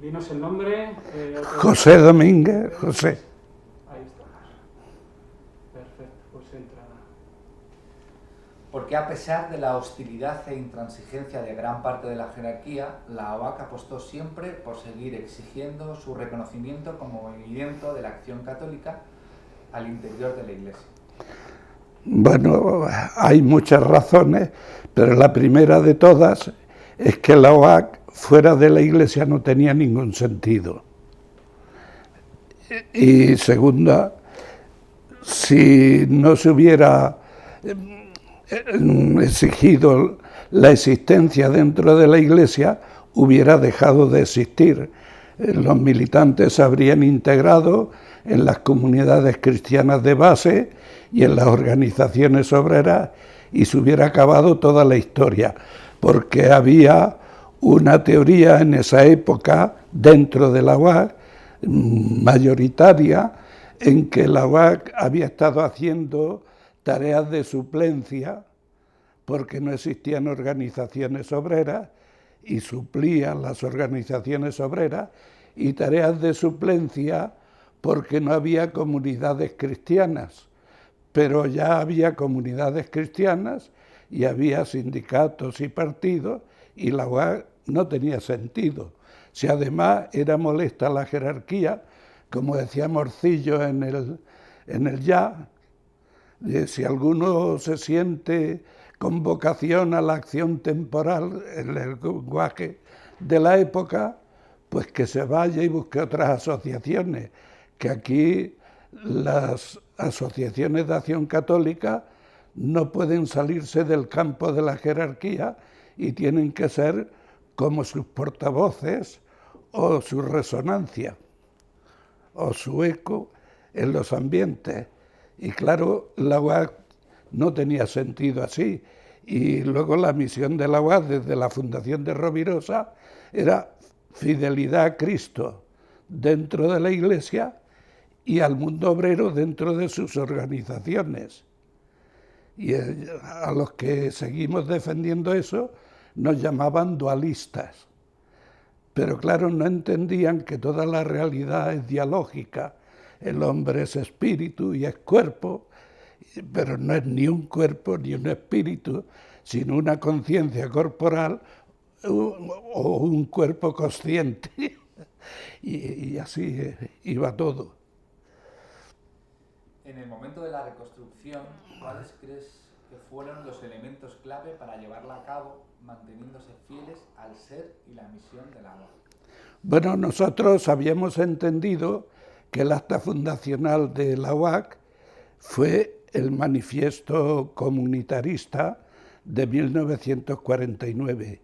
Dinos el nombre. José Domínguez, José. Ahí estamos. Perfecto, pues entra. Porque a pesar de la hostilidad e intransigencia de gran parte de la jerarquía, la OAC apostó siempre por seguir exigiendo su reconocimiento como movimiento de la acción católica al interior de la Iglesia. Bueno, hay muchas razones, pero la primera de todas es que la OAC fuera de la Iglesia no tenía ningún sentido. Y segunda, si no se hubiera exigido la existencia dentro de la Iglesia, hubiera dejado de existir. Los militantes se habrían integrado en las comunidades cristianas de base y en las organizaciones obreras y se hubiera acabado toda la historia, porque había una teoría en esa época dentro de la UAC mayoritaria en que la UAC había estado haciendo tareas de suplencia porque no existían organizaciones obreras y suplían las organizaciones obreras, y tareas de suplencia porque no había comunidades cristianas, pero ya había comunidades cristianas y había sindicatos y partidos y la UAC no tenía sentido. Si además era molesta la jerarquía, como decía Morcillo en el Ya, si alguno se siente con vocación a la acción temporal, en el lenguaje de la época, pues que se vaya y busque otras asociaciones, que aquí las asociaciones de acción católica no pueden salirse del campo de la jerarquía y tienen que ser como sus portavoces o su resonancia o su eco en los ambientes. Y claro, la UAC no tenía sentido así. Y luego la misión de la UAC desde la fundación de Rovirosa era fidelidad a Cristo dentro de la Iglesia y al mundo obrero dentro de sus organizaciones. Y a los que seguimos defendiendo eso nos llamaban dualistas. Pero claro, no entendían que toda la realidad es dialógica. El hombre es espíritu y es cuerpo, pero no es ni un cuerpo ni un espíritu, sino una conciencia corporal o un cuerpo consciente. Y así iba todo. En el momento de la reconstrucción, ¿cuáles crees que fueron los elementos clave para llevarla a cabo, manteniéndose fieles al ser y la misión de la OAC? Bueno, nosotros habíamos entendido que el acta fundacional de la OAC fue el manifiesto comunitarista de 1949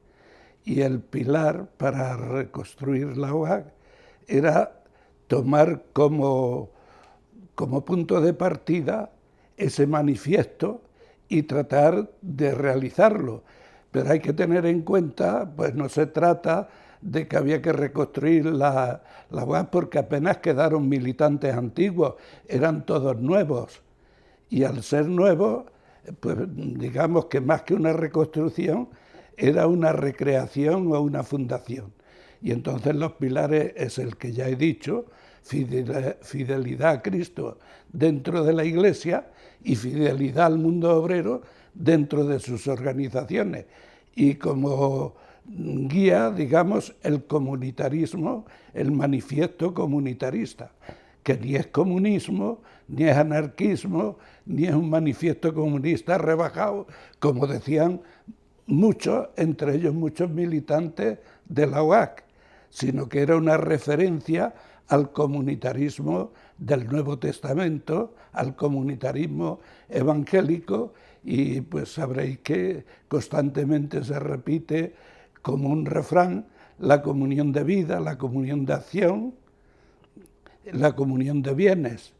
y el pilar para reconstruir la OAC era tomar como punto de partida ese manifiesto y tratar de realizarlo. Pero hay que tener en cuenta, pues no se trata de que había que reconstruir la UAC porque apenas quedaron militantes antiguos, eran todos nuevos. Y al ser nuevos, pues digamos que más que una reconstrucción, era una recreación o una fundación. Y entonces los pilares es el que ya he dicho, fidelidad a Cristo dentro de la Iglesia y fidelidad al mundo obrero dentro de sus organizaciones. Y como guía, digamos, el comunitarismo, el manifiesto comunitarista, que ni es comunismo, ni es anarquismo, ni es un manifiesto comunista rebajado, como decían muchos, entre ellos muchos militantes de la UAC, sino que era una referencia al comunitarismo del Nuevo Testamento, al comunitarismo evangélico, y pues sabréis que constantemente se repite como un refrán la comunión de vida, la comunión de acción, la comunión de bienes.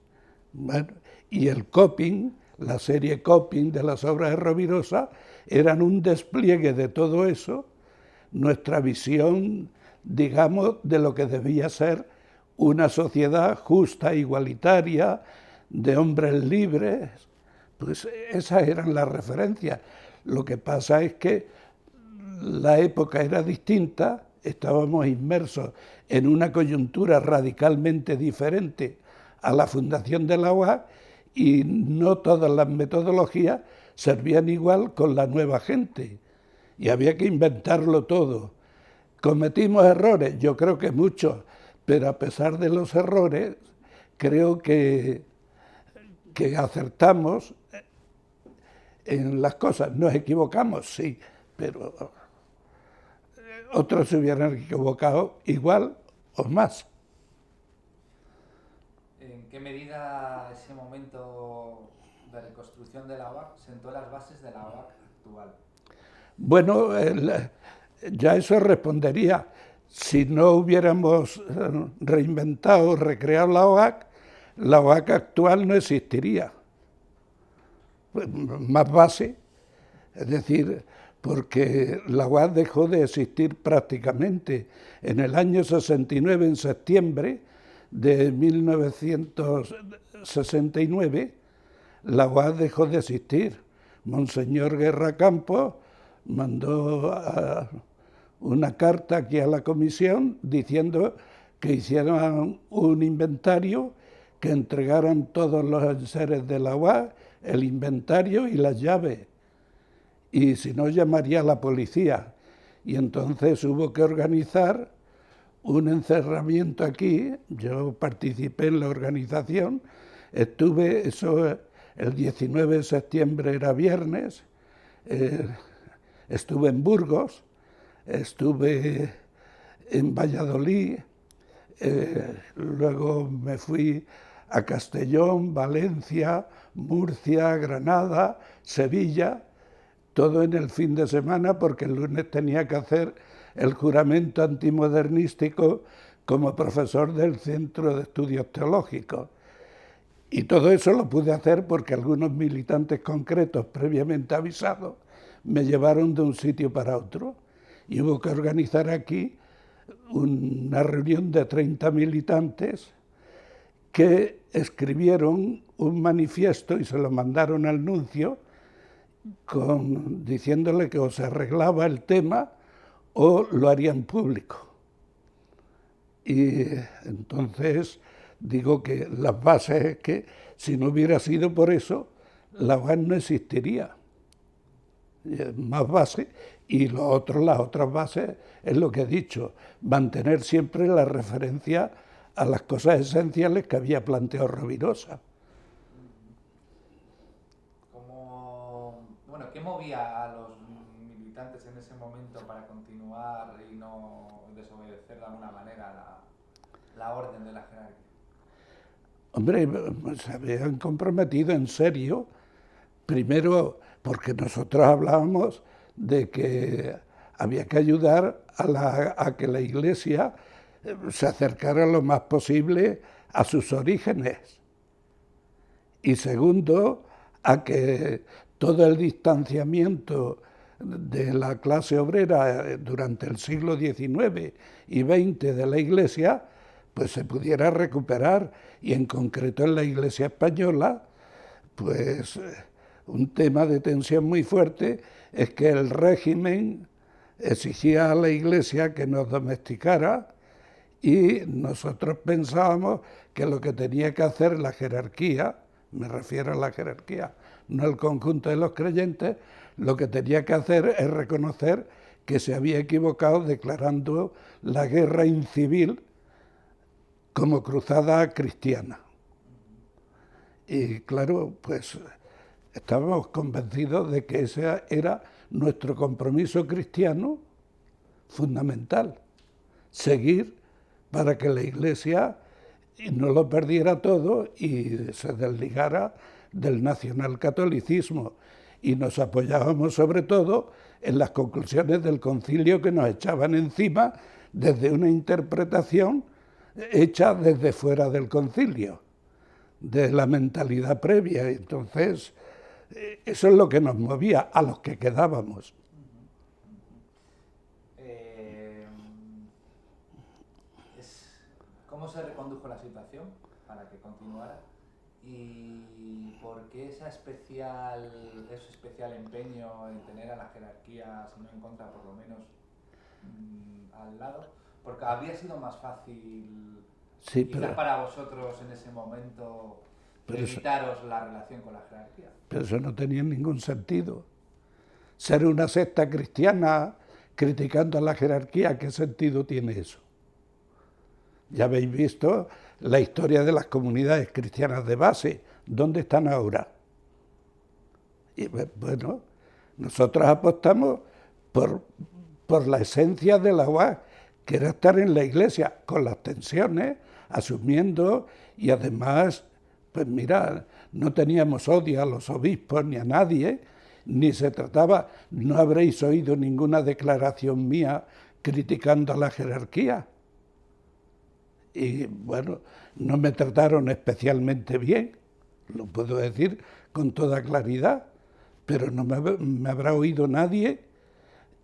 Bueno, y el Coping, la serie Coping de las obras de Rovirosa, eran un despliegue de todo eso, nuestra visión, digamos, de lo que debía ser una sociedad justa, igualitaria, de hombres libres. Pues esas eran las referencias. Lo que pasa es que la época era distinta estábamos inmersos en una coyuntura radicalmente diferente a la fundación de la UAC y no todas las metodologías servían igual con la nueva gente y había que inventarlo todo. ¿Cometimos errores? Yo creo que muchos, pero a pesar de los errores, creo que acertamos en las cosas. Nos equivocamos, sí, pero otros se hubieran equivocado igual o más. ¿En qué medida ese momento de reconstrucción de la OAC sentó las bases de la OAC actual? Bueno, ya eso respondería. Si no hubiéramos reinventado, recreado la OAC actual no existiría. Más base, es decir, porque la UAC dejó de existir prácticamente en el año 69, en septiembre de 1969, la UAC dejó de existir. Monseñor Guerra Campos mandó una carta aquí a la comisión diciendo que hicieran un inventario, que entregaran todos los enseres de la UAC, el inventario y las llaves. Y si no, llamaría a la policía. Y entonces hubo que organizar un encerramiento aquí. Yo participé en la organización, estuve, eso el 19 de septiembre era viernes, estuve en Burgos, estuve en Valladolid, luego me fui a Castellón, Valencia, Murcia, Granada, Sevilla, todo en el fin de semana, porque el lunes tenía que hacer el juramento antimodernístico como profesor del Centro de Estudios Teológicos. Y todo eso lo pude hacer porque algunos militantes concretos previamente avisados me llevaron de un sitio para otro. Y hubo que organizar aquí una reunión de 30 militantes que escribieron un manifiesto y se lo mandaron al nuncio diciéndole que o se arreglaba el tema o lo harían público. Y entonces digo que las bases es que si no hubiera sido por eso, la UAC no existiría. Más base, y las otras bases es lo que he dicho, mantener siempre la referencia a las cosas esenciales que había planteado Rovirosa. Bueno, ¿qué movía a los militantes en ese momento para continuar y no desobedecer de alguna manera la orden de la jerarquía? Hombre, se habían comprometido en serio, primero porque nosotros hablábamos de que había que ayudar a que la Iglesia se acercara lo más posible a sus orígenes. Y segundo, a que todo el distanciamiento de la clase obrera durante el siglo XIX y XX de la Iglesia, pues se pudiera recuperar. Y en concreto en la Iglesia española, pues un tema de tensión muy fuerte es que el régimen exigía a la Iglesia que nos domesticara y nosotros pensábamos que lo que tenía que hacer la jerarquía, me refiero a la jerarquía, no al conjunto de los creyentes, lo que tenía que hacer es reconocer que se había equivocado declarando la guerra incivil como cruzada cristiana. Y claro, pues estábamos convencidos de que ese era nuestro compromiso cristiano fundamental, seguir para que la Iglesia no lo perdiera todo y se desligara del nacionalcatolicismo. Y nos apoyábamos sobre todo en las conclusiones del concilio que nos echaban encima desde una interpretación hecha desde fuera del concilio, de la mentalidad previa. Entonces, eso es lo que nos movía a los que quedábamos. ¿Cómo se recondujo la situación para que continuara? ¿Y por qué ese especial empeño en tener a la jerarquía, si no en contra, por lo menos, al lado, porque habría sido más fácil, Sí, quizás para vosotros en ese momento, evitaros la relación con la jerarquía. pero eso no tenía ningún sentido. Ser una secta cristiana criticando a la jerarquía, ¿qué sentido tiene eso? Ya habéis visto la historia de las comunidades cristianas de base. ¿Dónde están ahora? Y bueno, nosotros apostamos por la esencia de la UAC, que era estar en la iglesia, con las tensiones, asumiendo, y además, pues mira, no teníamos odio a los obispos ni a nadie, ni se trataba, no habréis oído ninguna declaración mía criticando a la jerarquía. Y bueno, no me trataron especialmente bien, lo puedo decir con toda claridad, pero no me habrá oído nadie,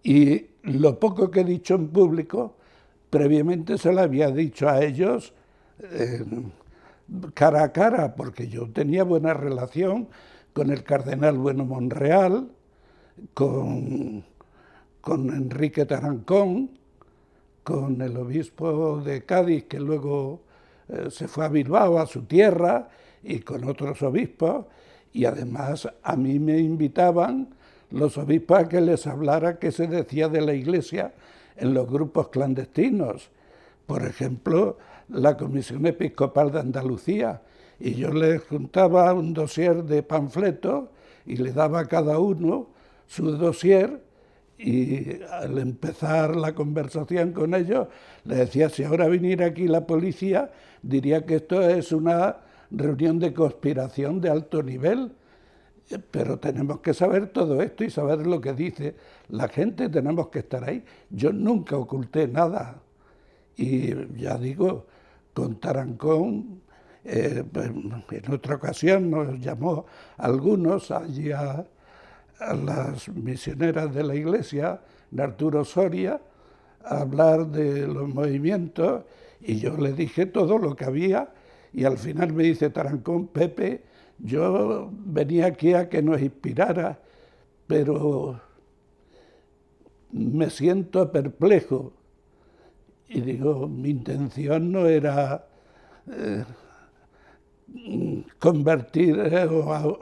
y lo poco que he dicho en público, previamente se lo había dicho a ellos cara a cara, porque yo tenía buena relación con el cardenal Bueno Monreal, con Enrique Tarancón, con el obispo de Cádiz, que luego se fue a Bilbao, a su tierra, y con otros obispos, y además a mí me invitaban los obispos a que les hablara qué se decía de la Iglesia en los grupos clandestinos. Por ejemplo, la Comisión Episcopal de Andalucía, y yo les juntaba un dossier de panfletos y le daba a cada uno su dossier, y al empezar la conversación con ellos, les decía, si ahora viniera aquí la policía, diría que esto es una reunión de conspiración de alto nivel, pero tenemos que saber todo esto y saber lo que dice la gente, tenemos que estar ahí. Yo nunca oculté nada, y ya digo, con Tarancón, en otra ocasión nos llamó algunos allí a las misioneras de la iglesia, de Arturo Soria, a hablar de los movimientos, y yo le dije todo lo que había, y al final me dice Tarancón, Pepe, yo venía aquí a que nos inspirara, pero me siento perplejo. Y digo, mi intención no era convertir o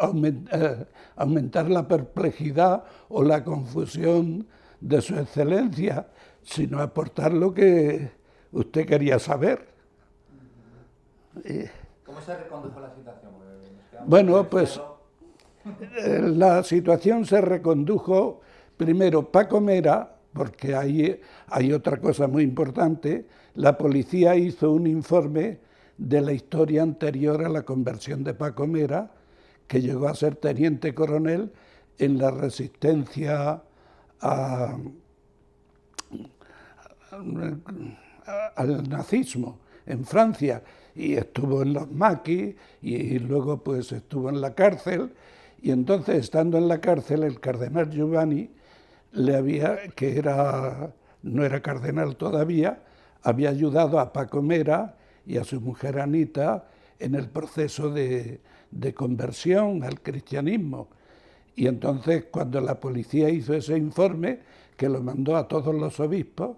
aumentar la perplejidad o la confusión de su excelencia, sino aportar lo que usted quería saber. ¿Cómo se recondujo la situación? Bueno, pues la situación se recondujo, primero Paco Mera, porque ahí hay otra cosa muy importante, la policía hizo un informe de la historia anterior a la conversión de Paco Mera, que llegó a ser teniente coronel en la resistencia al nazismo en Francia, y estuvo en los maquis y luego pues estuvo en la cárcel, y entonces estando en la cárcel el cardenal Giovanni que no era cardenal todavía, había ayudado a Paco Mera y a su mujer Anita en el proceso de conversión al cristianismo. Y entonces, cuando la policía hizo ese informe, que lo mandó a todos los obispos,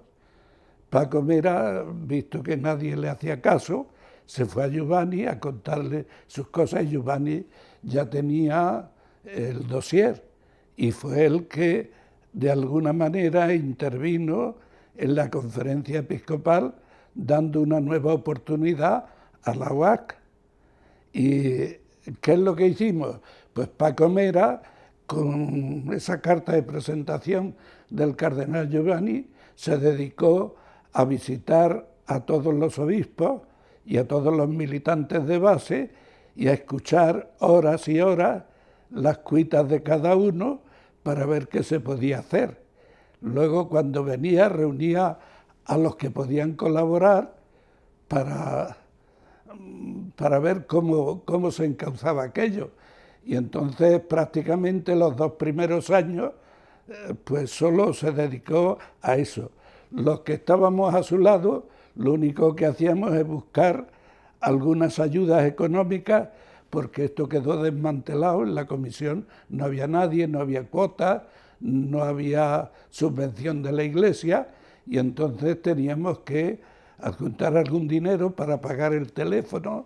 Paco Mera, visto que nadie le hacía caso, se fue a Giovanni a contarle sus cosas, y Giovanni ya tenía el dossier, y fue él que de alguna manera intervino en la conferencia episcopal, dando una nueva oportunidad a la UAC. ¿Y qué es lo que hicimos? Pues Paco Mera, con esa carta de presentación del cardenal Giovanni, se dedicó a visitar a todos los obispos y a todos los militantes de base y a escuchar horas y horas las cuitas de cada uno para ver qué se podía hacer. Luego, cuando venía, reunía a los que podían colaborar para ver cómo se encauzaba aquello. Y entonces, prácticamente los 2 primeros años, pues solo se dedicó a eso. Los que estábamos a su lado, lo único que hacíamos es buscar algunas ayudas económicas, porque esto quedó desmantelado en la comisión, no había nadie, no había cuotas, no había subvención de la Iglesia, y entonces teníamos que adjuntar algún dinero para pagar el teléfono,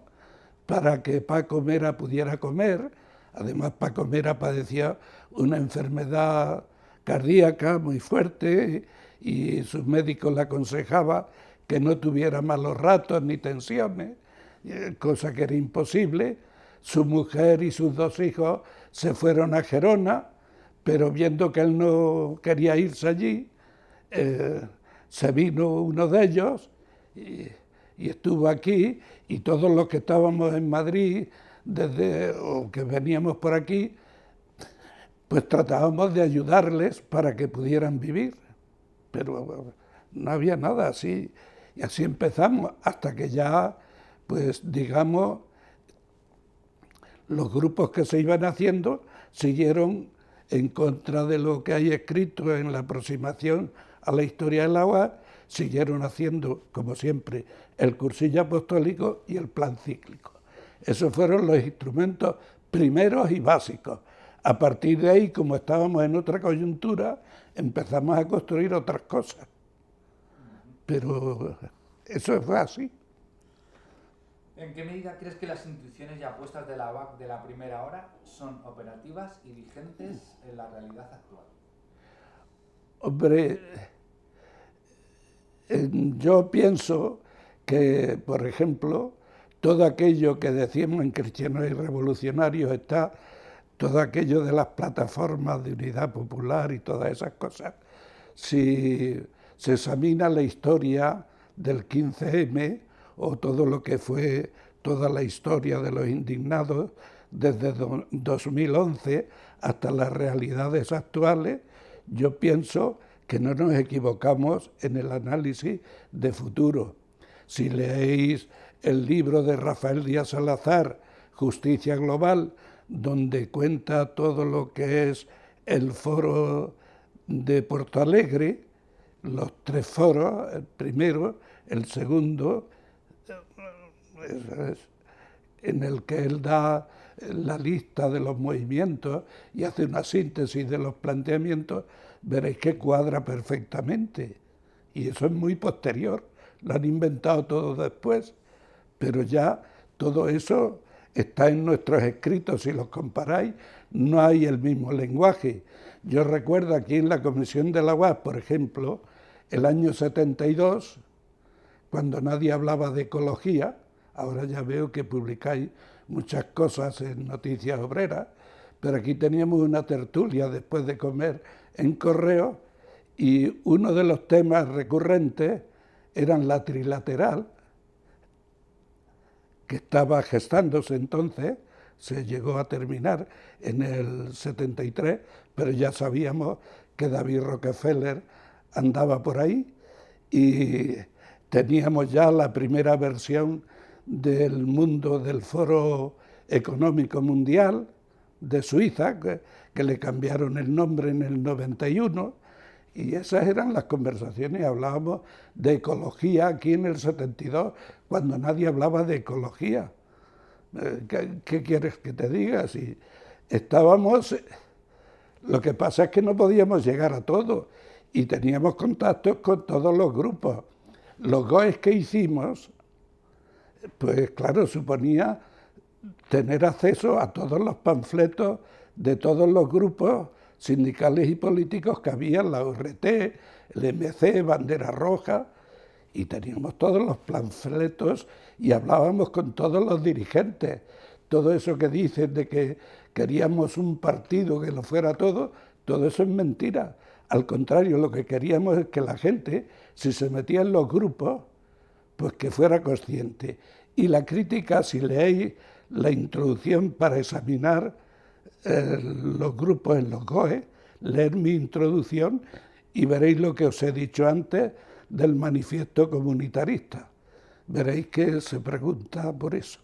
para que Paco Mera pudiera comer. Además, Paco Mera padecía una enfermedad cardíaca muy fuerte y sus médicos le aconsejaban que no tuviera malos ratos ni tensiones, cosa que era imposible. Su mujer y sus 2 hijos se fueron a Gerona, pero viendo que él no quería irse allí, se vino uno de ellos y estuvo aquí, y todos los que estábamos en Madrid, o que veníamos por aquí, pues tratábamos de ayudarles para que pudieran vivir. Pero no había nada así. Y así empezamos, hasta que ya, pues digamos, los grupos que se iban haciendo siguieron en contra de lo que hay escrito en la aproximación a la historia de la UAC, siguieron haciendo, como siempre, el cursillo apostólico y el plan cíclico. Esos fueron los instrumentos primeros y básicos. A partir de ahí, como estábamos en otra coyuntura, empezamos a construir otras cosas. Pero eso fue así. ¿En qué medida crees que las intuiciones y apuestas de la UAC de la primera hora son operativas y vigentes en la realidad actual? Hombre, yo pienso que, por ejemplo, todo aquello que decimos en Cristianos y Revolucionarios está, todo aquello de las plataformas de unidad popular y todas esas cosas, si se examina la historia del 15M o todo lo que fue toda la historia de los indignados desde 2011 hasta las realidades actuales, yo pienso que no nos equivocamos en el análisis de futuro. Si leéis el libro de Rafael Díaz Salazar, Justicia Global, donde cuenta todo lo que es el foro de Porto Alegre, los 3 foros, el primero, el segundo, en el que él da la lista de los movimientos y hace una síntesis de los planteamientos, veréis que cuadra perfectamente. Y eso es muy posterior, lo han inventado todo después, pero ya todo eso está en nuestros escritos. Si los comparáis, no hay el mismo lenguaje. Yo recuerdo aquí en la Comisión de la UAC, por ejemplo, el año 72, cuando nadie hablaba de ecología, ahora ya veo que publicáis muchas cosas en Noticias Obreras, pero aquí teníamos una tertulia después de comer en Correo y uno de los temas recurrentes eran la trilateral, que estaba gestándose entonces, se llegó a terminar en el 73, pero ya sabíamos que David Rockefeller andaba por ahí y teníamos ya la primera versión del mundo del Foro Económico Mundial de Suiza, que le cambiaron el nombre en el 91, y esas eran las conversaciones. Hablábamos de ecología aquí en el 72, cuando nadie hablaba de ecología. ¿Qué quieres que te diga? Si estábamos... Lo que pasa es que no podíamos llegar a todo y teníamos contactos con todos los grupos. Los GOEs que hicimos, pues claro, suponía tener acceso a todos los panfletos de todos los grupos sindicales y políticos que había, la URT, el MC, Bandera Roja, y teníamos todos los panfletos y hablábamos con todos los dirigentes. Todo eso que dicen de que queríamos un partido que lo fuera todo eso es mentira. Al contrario, lo que queríamos es que la gente, si se metía en los grupos, pues que fuera consciente. Y la crítica, si leéis la introducción para examinar los grupos en los GOE, leed mi introducción y veréis lo que os he dicho antes del manifiesto comunitarista. Veréis que se pregunta por eso,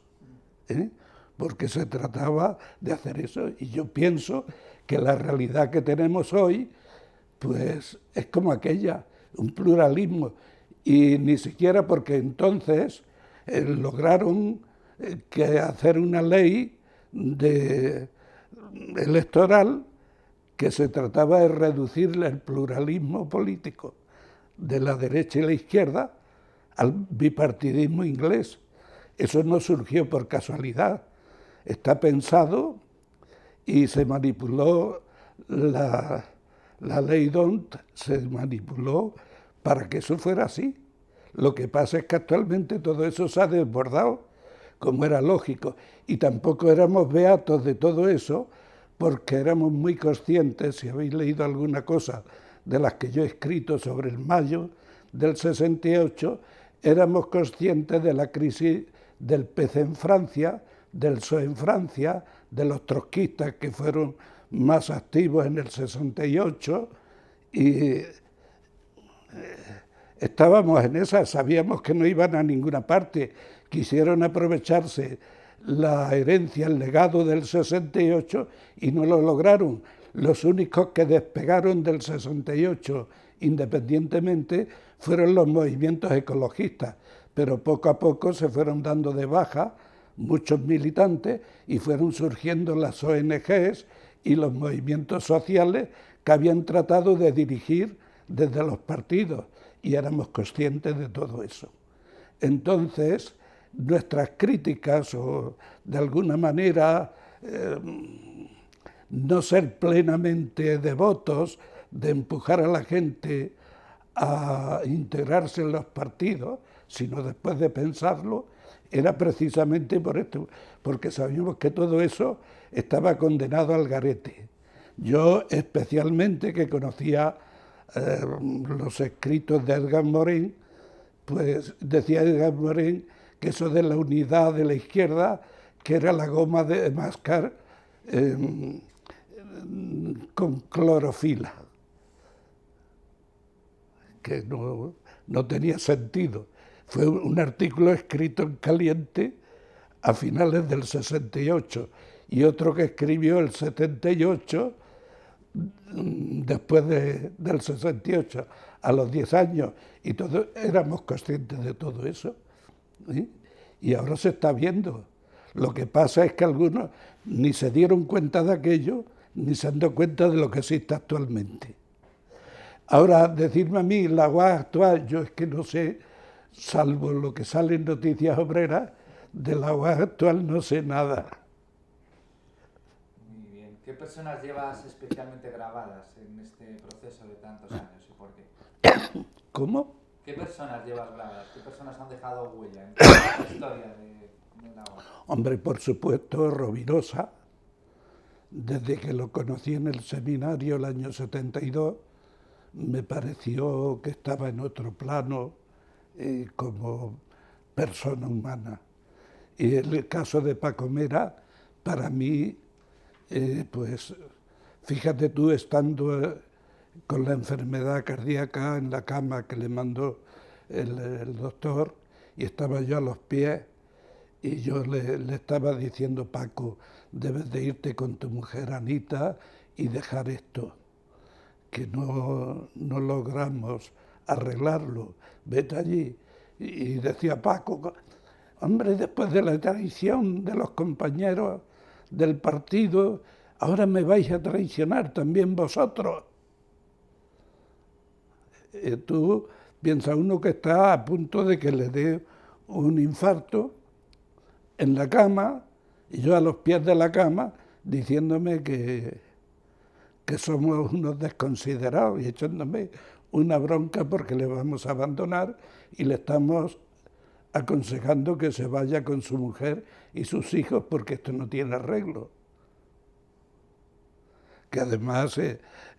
porque se trataba de hacer eso. Y yo pienso que la realidad que tenemos hoy, pues es como aquella, un pluralismo. Y ni siquiera porque entonces lograron hacer una ley electoral que se trataba de reducir el pluralismo político. de la derecha y la izquierda al bipartidismo inglés. Eso no surgió por casualidad. Está pensado y se manipuló la ley D'Hondt, se manipuló para que eso fuera así. Lo que pasa es que actualmente todo eso se ha desbordado, como era lógico, y tampoco éramos beatos de todo eso, porque éramos muy conscientes, si habéis leído alguna cosa de las que yo he escrito sobre el mayo del 68, éramos conscientes de la crisis del PC en Francia, del PSOE en Francia, de los trotskistas que fueron más activos en el 68, y estábamos en esa, sabíamos que no iban a ninguna parte, quisieron aprovecharse la herencia, el legado del 68 y no lo lograron. Los únicos que despegaron del 68 independientemente fueron los movimientos ecologistas, pero poco a poco se fueron dando de baja muchos militantes y fueron surgiendo las ONGs y los movimientos sociales que habían tratado de dirigir desde los partidos, y éramos conscientes de todo eso. Entonces, nuestras críticas, o de alguna manera no ser plenamente devotos de empujar a la gente a integrarse en los partidos, sino después de pensarlo, era precisamente por esto, porque sabíamos que todo eso estaba condenado al garete. Yo especialmente, que conocía los escritos de Edgar Morin, pues decía Edgar Morin que eso de la unidad de la izquierda, que era la goma de mascar con clorofila, que no tenía sentido. Fue un artículo escrito en caliente a finales del 68 y otro que escribió el 78, después del 68, a los 10 años, y todos éramos conscientes de todo eso. ¿Sí? Y ahora se está viendo. Lo que pasa es que algunos ni se dieron cuenta de aquello, ni se han dado cuenta de lo que existe actualmente. Ahora, decirme a mí, la UAC actual, yo es que no sé, salvo lo que sale en Noticias Obreras, de la UAC actual no sé nada. Muy bien. ¿Qué personas llevas especialmente grabadas en este proceso de tantos años y por qué? ¿Cómo? ¿Qué personas llevas grabadas? ¿Qué personas han dejado huella en la historia de la UAC? Hombre, por supuesto, Rovirosa, desde que lo conocí en el seminario el año 72, me pareció que estaba en otro plano como persona humana. Y el caso de Paco Mera, para mí, pues fíjate tú, estando con la enfermedad cardíaca en la cama que le mandó el doctor, y estaba yo a los pies, y yo le estaba diciendo: Paco, debes de irte con tu mujer Anita y dejar esto, que no logramos arreglarlo, vete allí. Y decía Paco: hombre, después de la traición de los compañeros del partido, ahora me vais a traicionar también vosotros. Tú piensa uno que está a punto de que le dé un infarto en la cama, y yo a los pies de la cama diciéndome que somos unos desconsiderados y echándome una bronca porque le vamos a abandonar y le estamos aconsejando que se vaya con su mujer y sus hijos porque esto no tiene arreglo. Que además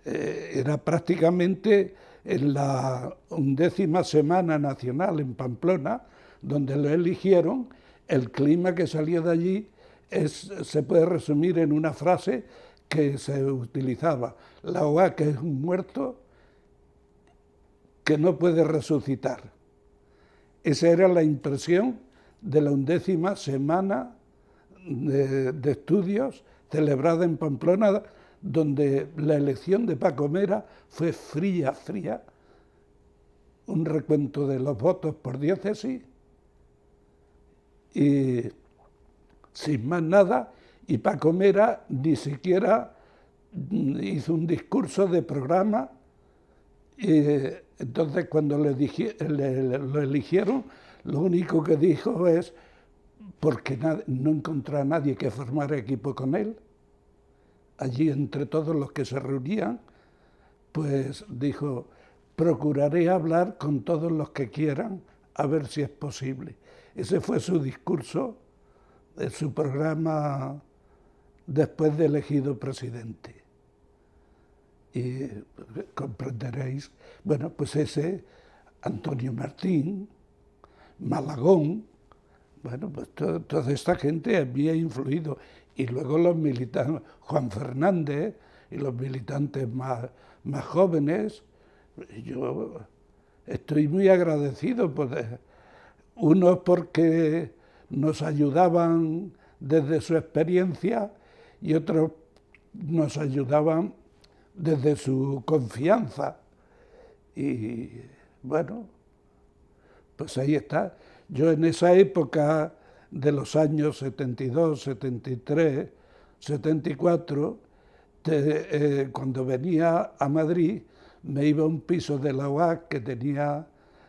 era prácticamente en la 11ª Semana Nacional en Pamplona, donde lo eligieron. El clima que salió de allí se puede resumir en una frase que se utilizaba: la OAC es un muerto que no puede resucitar. Esa era la impresión de la 11ª Semana de Estudios celebrada en Pamplona, donde la elección de Paco Mera fue fría, un recuento de los votos por diócesis y sin más nada, y Paco Mera ni siquiera hizo un discurso de programa. Entonces, cuando lo eligieron, lo único que dijo es, porque no encontró a nadie que formara equipo con él, allí entre todos los que se reunían, pues dijo, procuraré hablar con todos los que quieran, a ver si es posible. Ese fue su discurso, su programa después de elegido presidente. Y comprenderéis, bueno, pues ese, Antonio Martín, Malagón, bueno, pues toda esta gente había influido. Y luego los militantes, Juan Fernández y los militantes más jóvenes, yo estoy muy agradecido, unos porque nos ayudaban desde su experiencia y otros nos ayudaban desde su confianza. Y bueno, pues ahí está. Yo en esa época de los años 72, 73, 74, cuando venía a Madrid, me iba a un piso de la UAC que tenía,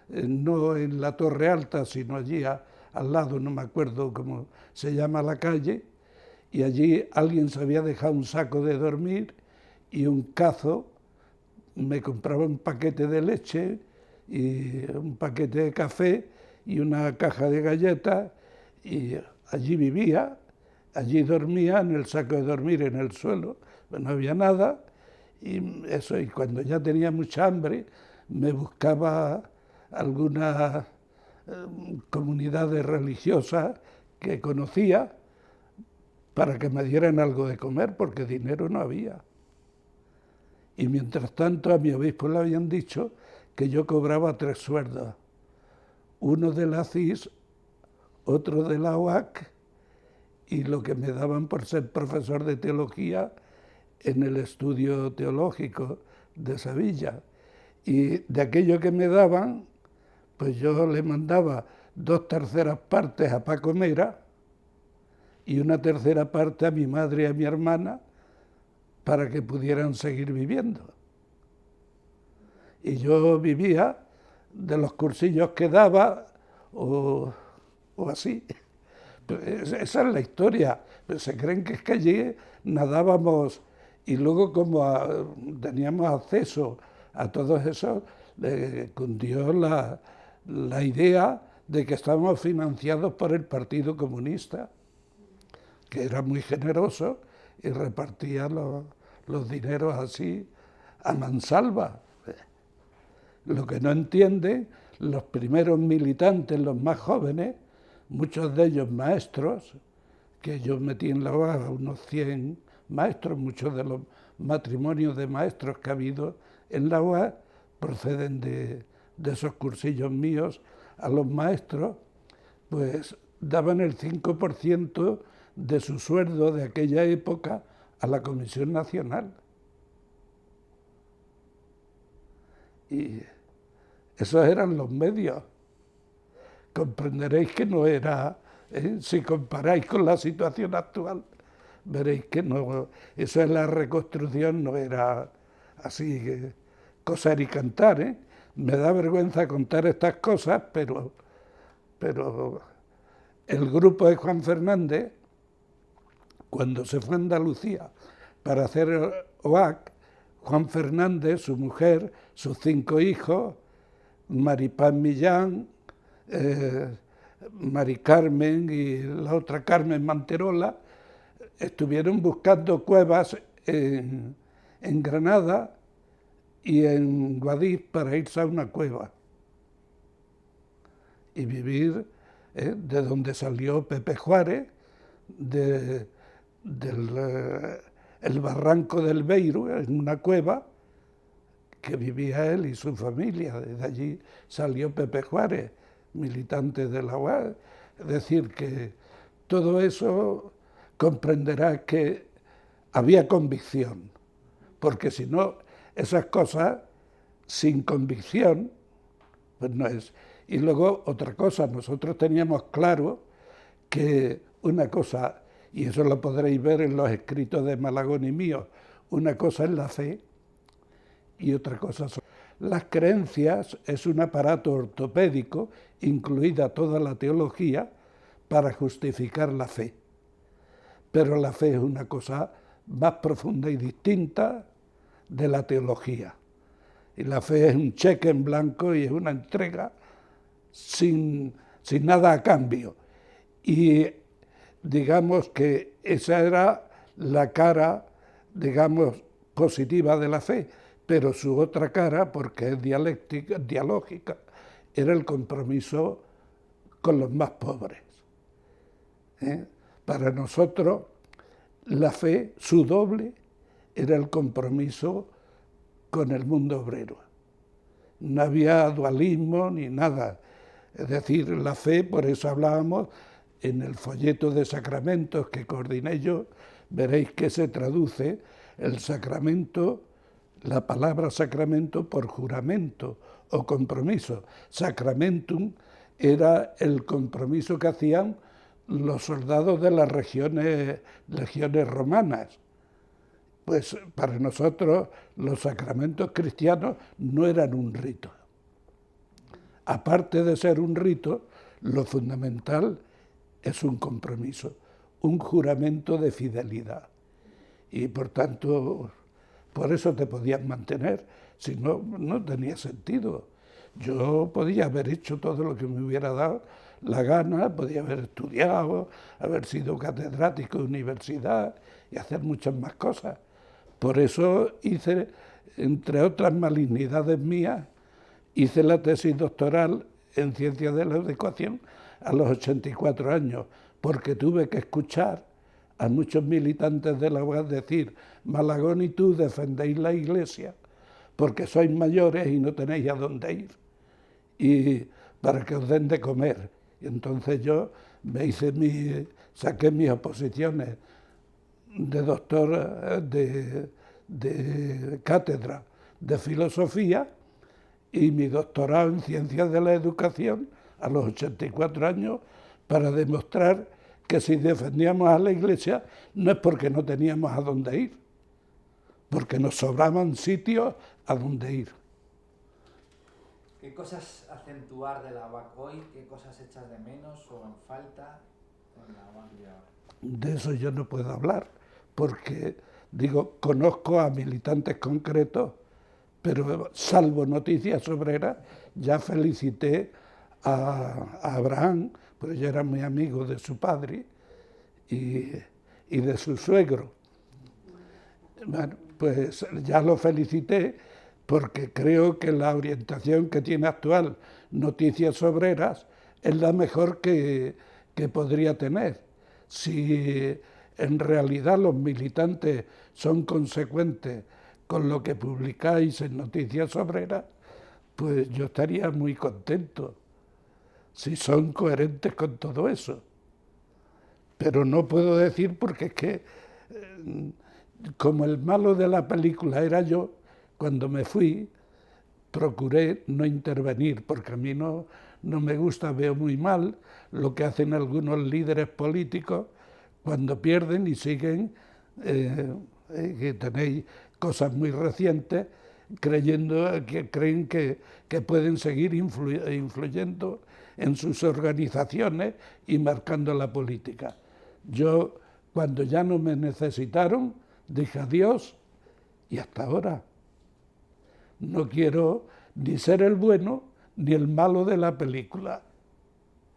no en la Torre Alta, sino allí al lado, no me acuerdo cómo se llama la calle, y allí alguien se había dejado un saco de dormir y un cazo, me compraba un paquete de leche y un paquete de café y una caja de galletas, y allí vivía, allí dormía en el saco de dormir en el suelo, no había nada, y eso, y cuando ya tenía mucha hambre me buscaba algunas comunidades religiosas que conocía para que me dieran algo de comer, porque dinero no había. Y mientras tanto a mi obispo le habían dicho que yo cobraba 3 sueldos, uno de la CIS, otro de la UAC y lo que me daban por ser profesor de teología en el estudio teológico de Sevilla. Y de aquello que me daban, pues yo le mandaba 2/3 partes a Paco Mera y 1/3 parte a mi madre y a mi hermana para que pudieran seguir viviendo. Y yo vivía de los cursillos que daba o así. Esa es la historia. Se creen que es que allí nadábamos y luego como teníamos acceso a todos esos, cundió la idea de que estábamos financiados por el Partido Comunista, que era muy generoso y repartía los dineros así a mansalva. Lo que no entienden los primeros militantes, los más jóvenes, muchos de ellos maestros, que yo metí en la UAC unos 100 maestros, muchos de los matrimonios de maestros que ha habido en la UAC proceden de esos cursillos míos. A los maestros, pues daban el 5% de su sueldo de aquella época a la Comisión Nacional. Y esos eran los medios. Comprenderéis que no era, si comparáis con la situación actual, veréis que no, eso es la reconstrucción, no era así, coser y cantar. Me da vergüenza contar estas cosas, pero el grupo de Juan Fernández, cuando se fue a Andalucía para hacer OAC, Juan Fernández, su mujer, sus 5 hijos, Maripaz Millán, Mari Carmen y la otra Carmen Manterola, estuvieron buscando cuevas en Granada y en Guadix para irse a una cueva y vivir de donde salió Pepe Juárez, del barranco del Beiro, en una cueva que vivía él y su familia. De allí salió Pepe Juárez, militante de la UAC. Es decir, que todo eso comprenderá que había convicción, porque si no, esas cosas sin convicción, pues no es. Y luego otra cosa, nosotros teníamos claro que una cosa, y eso lo podréis ver en los escritos de Malagón y mío, una cosa es la fe y otra cosa son las creencias es un aparato ortopédico, incluida toda la teología, para justificar la fe. Pero la fe es una cosa más profunda y distinta de la teología. Y la fe es un cheque en blanco y es una entrega sin nada a cambio. Y digamos que esa era la cara, digamos, positiva de la fe, pero su otra cara, porque es dialógica, era el compromiso con los más pobres. Para nosotros, la fe, su doble, era el compromiso con el mundo obrero. No había dualismo ni nada. Es decir, la fe, por eso hablábamos en el folleto de sacramentos que coordiné yo, veréis que se traduce el sacramento, la palabra sacramento por juramento o compromiso. Sacramentum era el compromiso que hacían los soldados de las legiones romanas. Pues para nosotros los sacramentos cristianos no eran un rito. Aparte de ser un rito, lo fundamental es un compromiso, un juramento de fidelidad. Y por tanto, por eso te podías mantener, si no, no tenía sentido. Yo podía haber hecho todo lo que me hubiera dado la gana, podía haber estudiado, haber sido catedrático de universidad y hacer muchas más cosas. Por eso hice, entre otras malignidades mías, hice la tesis doctoral en Ciencias de la Educación a los 84 años, porque tuve que escuchar a muchos militantes de la UAS decir: Malagón y tú defendéis la Iglesia porque sois mayores y no tenéis a dónde ir, y para que os den de comer. Y entonces yo saqué mis oposiciones de doctor de cátedra de filosofía y mi doctorado en Ciencias de la Educación a los 84 años, para demostrar que si defendíamos a la Iglesia no es porque no teníamos a dónde ir, porque nos sobraban sitios a dónde ir. ¿Qué cosas acentuar de la UAC hoy? ¿Qué cosas echas de menos o en falta en la UAC de ahora? De eso yo no puedo hablar, porque, digo, conozco a militantes concretos, pero salvo Noticias Obreras, ya felicité a Abraham, porque yo era muy amigo de su padre y de su suegro. Bueno, pues ya lo felicité porque creo que la orientación que tiene actual Noticias Obreras es la mejor que podría tener. Si en realidad los militantes son consecuentes con lo que publicáis en Noticias Obreras, pues yo estaría muy contento, si son coherentes con todo eso. Pero no puedo decir porque es que, como el malo de la película era yo, cuando me fui, procuré no intervenir, porque a mí no me gusta, veo muy mal lo que hacen algunos líderes políticos cuando pierden y siguen, que tenéis cosas muy recientes, creen que pueden seguir influyendo en sus organizaciones y marcando la política. Yo, cuando ya no me necesitaron, dije adiós y hasta ahora. No quiero ni ser el bueno ni el malo de la película.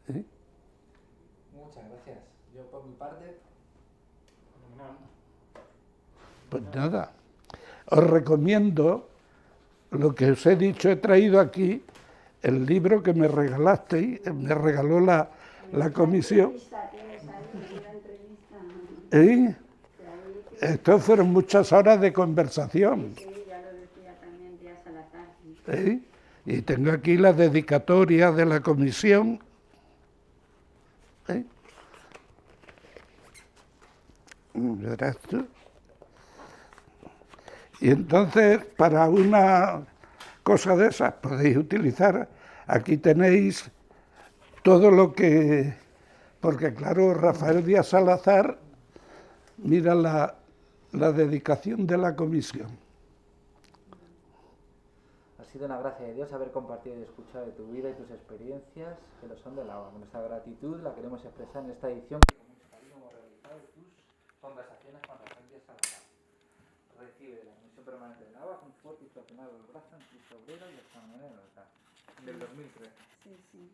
Muchas gracias. Yo por mi parte... Pues nada, os recomiendo lo que os he dicho, he traído aquí el libro que me regalasteis, me regaló la comisión. Estos fueron muchas horas de conversación. Sí, ya lo decía también Díaz Salazar. Y tengo aquí la dedicatoria de la comisión. ¿Verás tú? Y entonces, para una cosa de esas, podéis utilizar, aquí tenéis todo lo que... Porque claro, Rafael Díaz Salazar, mira la dedicación de la comisión. sido una gracia de Dios haber compartido y escuchado de tu vida y tus experiencias, que lo son de la UAC. Nuestra gratitud la queremos expresar en esta edición que con mucho cariño hemos realizado de tus conversaciones con referencias a la UAC. Recibe de la Comisión Permanente de la UAC un fuerte y fraterno abrazo en tu obrero y hasta mañana en el altar. Del 2013. Sí, sí.